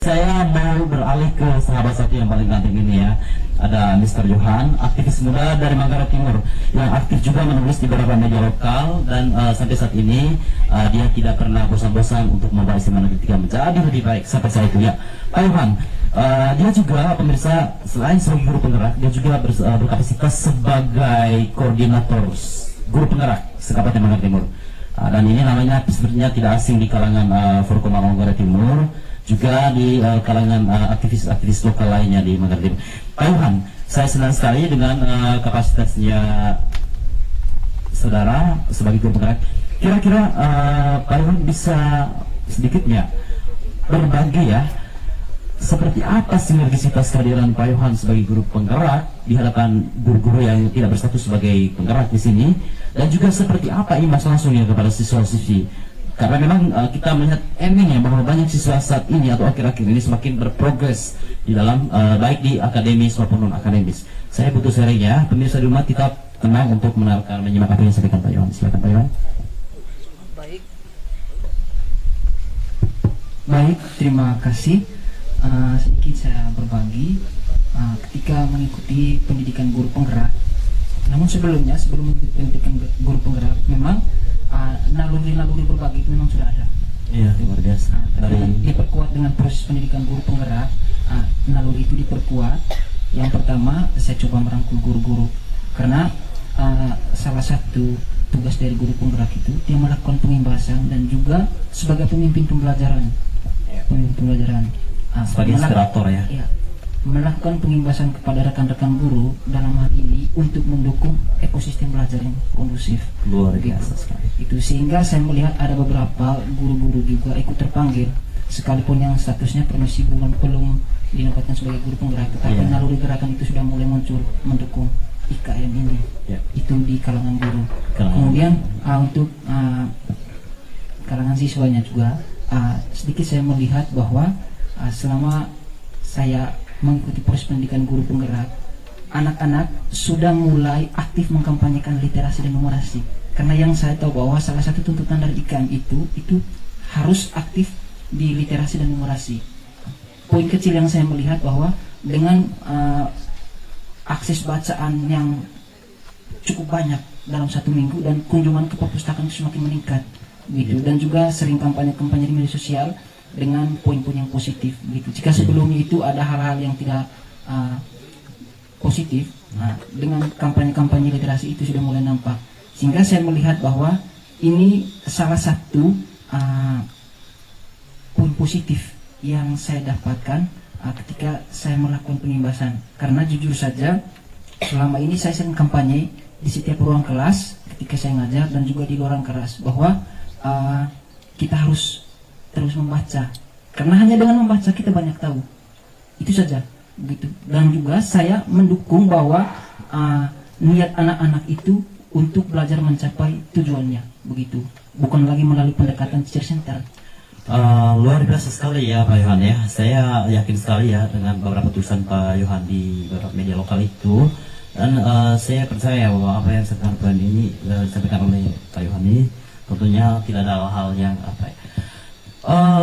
Saya mau beralih ke sahabat satu yang paling ganteng ini ya. Ada Mr. Johan, aktivis muda dari Manggarai Timur yang aktif juga menulis di beberapa media lokal dan sampai saat ini dia tidak pernah bosan-bosan untuk membawa SMA Negeri 3 menjadi lebih baik sampai saat itu ya. Pak Johan, dia juga pemirsa selain sebagai guru penggerak, dia juga berkapasitas sebagai koordinator guru penggerak sekabupaten Manggarai Timur. Dan ini namanya sebenarnya tidak asing di kalangan Forkoma Manggarai Timur, juga di kalangan aktivis-aktivis lokal lainnya di Manggarai Timur. Pak Johan, saya senang sekali dengan kapasitasnya saudara sebagai guru penggerak. Kira-kira Pak Johan bisa sedikitnya berbagi ya, seperti apa sinergisitas kehadiran Pak Johan sebagai guru penggerak di hadapan guru-guru yang tidak berstatus sebagai penggerak di sini, dan juga seperti apa imbas langsungnya kepada siswa-siswi. Karena memang kita melihat endingnya bahwa banyak siswa saat ini atau akhir-akhir ini semakin berprogres di dalam baik di akademis maupun non akademis. Saya butuh sharingnya, pemirsa di rumah kita tenang untuk mendengarkan menyimak apa yang disampaikan Pak Johan. Silakan Pak Johan. Baik, terima kasih. Sedikit saya berbagi ketika mengikuti pendidikan guru penggerak. Namun sebelumnya, sebelum mengikuti pendidikan guru penggerak, memang naluri-naluri berbagi itu memang sudah ada. Iya, luar biasa. Diperkuat dengan proses pendidikan guru penggerak, naluri itu diperkuat. Yang pertama, saya coba merangkul guru-guru karena salah satu tugas dari guru penggerak itu dia melakukan pengimbasan dan juga sebagai pemimpin pembelajaran. Sebagai inspirator ya. Iya, melakukan pengimbasan kepada rekan-rekan guru dalam hal ini untuk mendukung ekosistem belajar yang kondusif. Luar biasa sekali. Itu sehingga saya melihat ada beberapa guru-guru juga ikut terpanggil, sekalipun yang statusnya permisi belum dinobatkan sebagai guru penggerak, tetapi naluri gerakan itu sudah mulai muncul mendukung IKM ini. Itu di kalangan guru. Kemudian untuk kalangan siswanya juga sedikit saya melihat bahwa selama saya mengikuti proses pendidikan guru penggerak, anak-anak sudah mulai aktif mengkampanyekan literasi dan numerasi. Karena yang saya tahu bahwa salah satu tuntutan dari IKM itu harus aktif di literasi dan numerasi. Poin kecil yang saya melihat bahwa dengan akses bacaan yang cukup banyak dalam satu minggu dan kunjungan ke perpustakaan itu semakin meningkat, gitu. Dan juga sering kampanye-kampanye di media sosial dengan poin-poin yang positif, gitu. Jika sebelumnya itu ada hal-hal yang tidak positif, dengan kampanye-kampanye literasi itu sudah mulai nampak, sehingga saya melihat bahwa ini salah satu poin positif yang saya dapatkan ketika saya melakukan pengimbasan. Karena jujur saja selama ini saya sering kampanye di setiap ruang kelas ketika saya ngajar dan juga di luar kelas bahwa kita harus terus membaca, karena hanya dengan membaca kita banyak tahu. Itu saja, begitu. Dan juga saya mendukung bahwa niat anak-anak itu untuk belajar mencapai tujuannya, begitu, bukan lagi melalui pendekatan teacher center. Luar biasa sekali ya Pak Johan ya. Saya yakin sekali ya dengan beberapa tulisan Pak Johan di beberapa media lokal itu, dan saya percaya bahwa apa yang disampaikan ini disampaikan oleh Pak Johan ini tentunya tidak ada hal yang apa ya.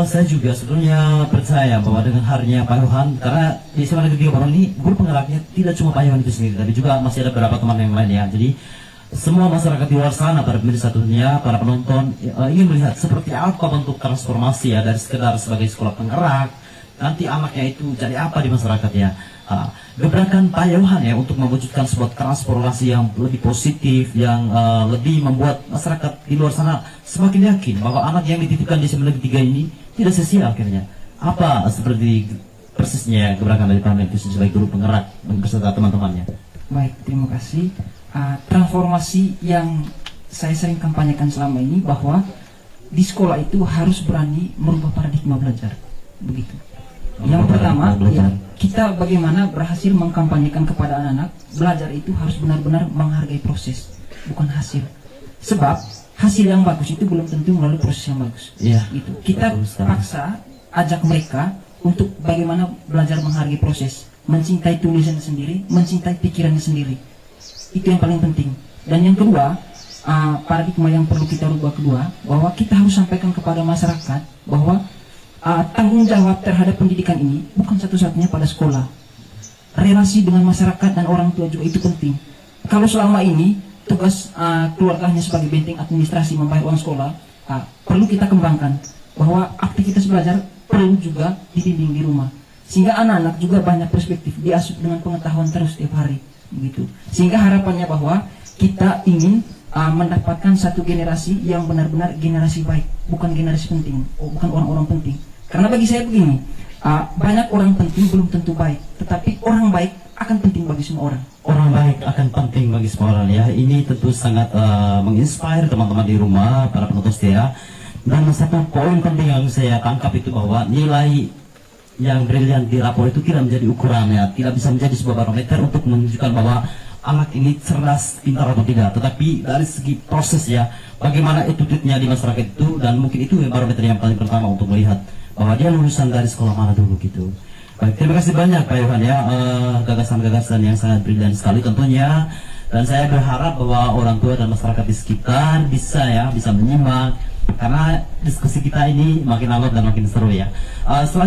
Saya juga sebetulnya percaya bahwa dengan harinya Pak Johan, karena di SMA Negeri 3 ini guru penggeraknya tidak cuma Pak Johan itu sendiri, tapi juga masih ada beberapa teman yang lain ya. Jadi semua masyarakat di luar sana, para pemirsa tentunya, para penonton ingin melihat seperti apa bentuk transformasi ya dari sekedar sebagai sekolah penggerak, nanti anaknya itu jadi apa di masyarakat ya. Gebrakan Pak Johan ya untuk mewujudkan sebuah transformasi yang lebih positif, yang lebih membuat masyarakat di luar sana semakin yakin bahwa anak yang dititipkan di SMA Negeri 3 ini tidak sia-sia akhirnya. Apa seperti persisnya gebrakan dari Pak Johan itu sebagai guru penggerak beserta teman-temannya? Baik, terima kasih. Transformasi yang saya sering kampanyekan selama ini bahwa di sekolah itu harus berani merubah paradigma belajar, begitu. Yang pertama, ya, kita bagaimana berhasil mengkampanyekan kepada anak-anak belajar itu harus benar-benar menghargai proses, bukan hasil. Sebab hasil yang bagus itu belum tentu melalui proses yang bagus. Itu kita paksa ajak mereka untuk bagaimana belajar menghargai proses, mencintai tulisan sendiri, mencintai pikirannya sendiri. Itu yang paling penting. Dan yang kedua, paradigma yang perlu kita rubah kedua, bahwa kita harus sampaikan kepada masyarakat bahwa tanggung jawab terhadap pendidikan ini bukan satu-satunya pada sekolah. Relasi dengan masyarakat dan orang tua juga itu penting. Kalau selama ini tugas keluarga hanya sebagai benteng administrasi membayar uang sekolah, perlu kita kembangkan bahwa aktivitas belajar perlu juga dibimbing di rumah, sehingga anak-anak juga banyak perspektif, diasuh dengan pengetahuan terus setiap hari begitu. Sehingga harapannya bahwa kita ingin mendapatkan satu generasi yang benar-benar generasi baik, bukan generasi penting, bukan orang-orang penting. Karena bagi saya begini, banyak orang penting belum tentu baik, tetapi orang baik akan penting bagi semua orang. Orang baik akan penting bagi semua orang ya. Ini tentu sangat menginspire teman-teman di rumah, para penonton setia. Dan satu poin penting yang saya tangkap itu bahwa nilai yang brilian di rapor itu tidak menjadi ukurannya, tidak bisa menjadi sebuah barometer untuk menunjukkan bahwa anak ini cerdas, pintar atau tidak. Tetapi dari segi proses ya, bagaimana attitude-nya di masyarakat itu, dan mungkin itu barometer yang paling pertama untuk melihat bahwa dia lulusan dari sekolah mana dulu gitu. Baik, terima kasih banyak Pak Yohan ya, gagasan-gagasan yang sangat brilian sekali tentunya. Dan saya berharap bahwa orang tua dan masyarakat di sekitar bisa menyimak, karena diskusi kita ini makin alot dan makin seru ya. Setelah